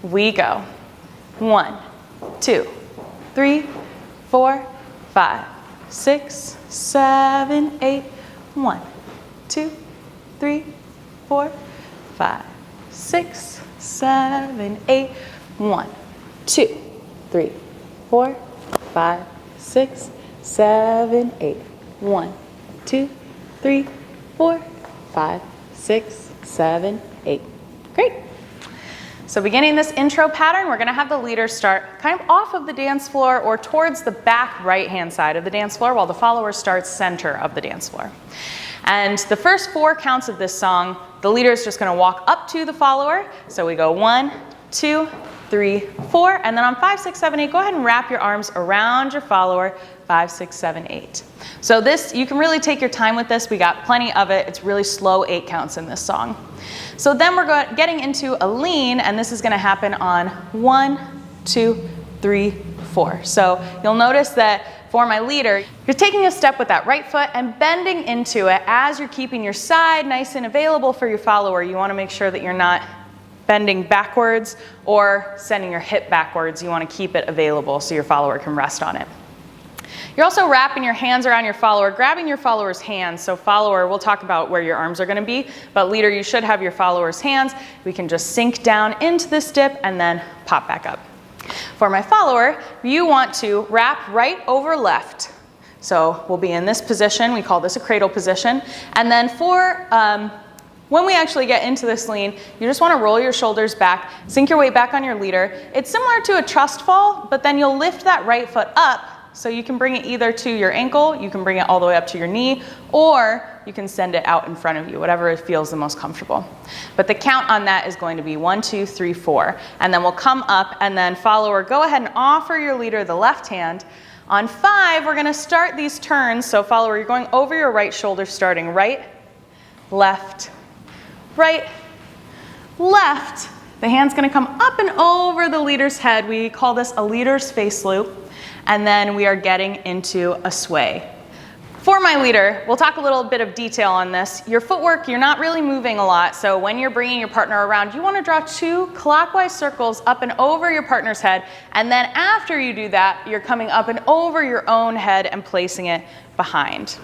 we go. 1, 2, 3, 4, 5, 6, 7, 8. 1, 2, 3, 4, 5, 6, 7, 8. 1, 2, 3, 4, 5, 6, 7, 8. 1, 2, 3, 4, 5, 6, 7, 8. Great. So beginning this intro pattern, we're going to have the leader start kind of off of the dance floor or towards the back right-hand side of the dance floor while the follower starts center of the dance floor. And the first 4 counts of this song, the leader is just going to walk up to the follower. So we go 1, 2, 3, 4, and then on 5, 6, 7, 8, go ahead and wrap your arms around your follower. 5, 6, 7, 8. So this, you can really take your time with this. We got plenty of it. It's really slow 8 counts in this song. So then we're getting into a lean, and this is going to happen on 1, 2, 3, 4. So you'll notice that for my leader, you're taking a step with that right foot and bending into it as you're keeping your side nice and available for your follower. You want to make sure that you're not bending backwards or sending your hip backwards. You want to keep it available so your follower can rest on it. You're also wrapping your hands around your follower, grabbing your follower's hands. So follower, we'll talk about where your arms are going to be, but leader, you should have your follower's hands. We can just sink down into this dip and then pop back up. For my follower, you want to wrap right over left. So we'll be in this position. We call this a cradle position. And then for when we actually get into this lean, you just want to roll your shoulders back, sink your weight back on your leader. It's similar to a trust fall, but then you'll lift that right foot up. So you can bring it either to your ankle, you can bring it all the way up to your knee, or you can send it out in front of you, whatever feels the most comfortable. But the count on that is going to be 1, 2, 3, 4. And then we'll come up, and then follower, go ahead and offer your leader the left hand. On 5, we're going to start these turns. So follower, you're going over your right shoulder, starting right, left, right, left. The hand's going to come up and over the leader's head. We call this a leader's face loop. And then we are getting into a sway. For my leader, we'll talk a little bit of detail on this. Your footwork, you're not really moving a lot, so when you're bringing your partner around, you want to draw 2 clockwise circles up and over your partner's head, and then after you do that, you're coming up and over your own head and placing it behind.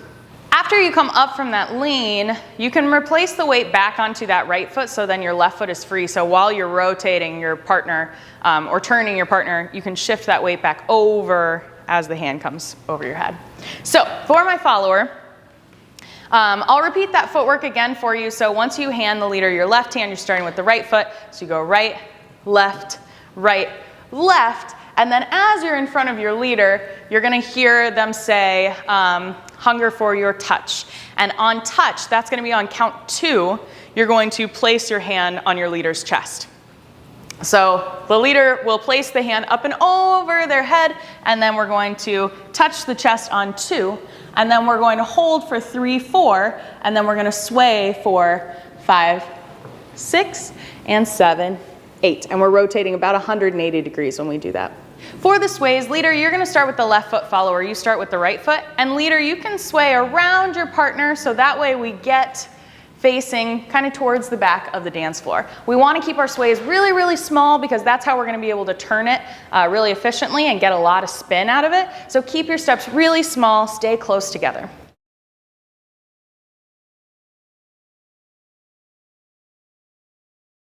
After you come up from that lean, you can replace the weight back onto that right foot so then your left foot is free. So while you're rotating your partner or turning your partner, you can shift that weight back over as the hand comes over your head. So for my follower, I'll repeat that footwork again for you. So once you hand the leader your left hand, you're starting with the right foot. So you go right, left, left. And then as you're in front of your leader, you're going to hear them say, hunger for your touch. And on touch, that's going to be on count 2, you're going to place your hand on your leader's chest. So the leader will place the hand up and over their head, and then we're going to touch the chest on 2, and then we're going to hold for 3, 4, and then we're going to sway for 5, 6, and 7, 8. And we're rotating about 180 degrees when we do that. For the sways, leader, you're going to start with the left foot, follower. You start with the right foot. And leader, you can sway around your partner so that way we get facing kind of towards the back of the dance floor. We want to keep our sways really, really small because that's how we're going to be able to turn it really efficiently and get a lot of spin out of it. So keep your steps really small, stay close together.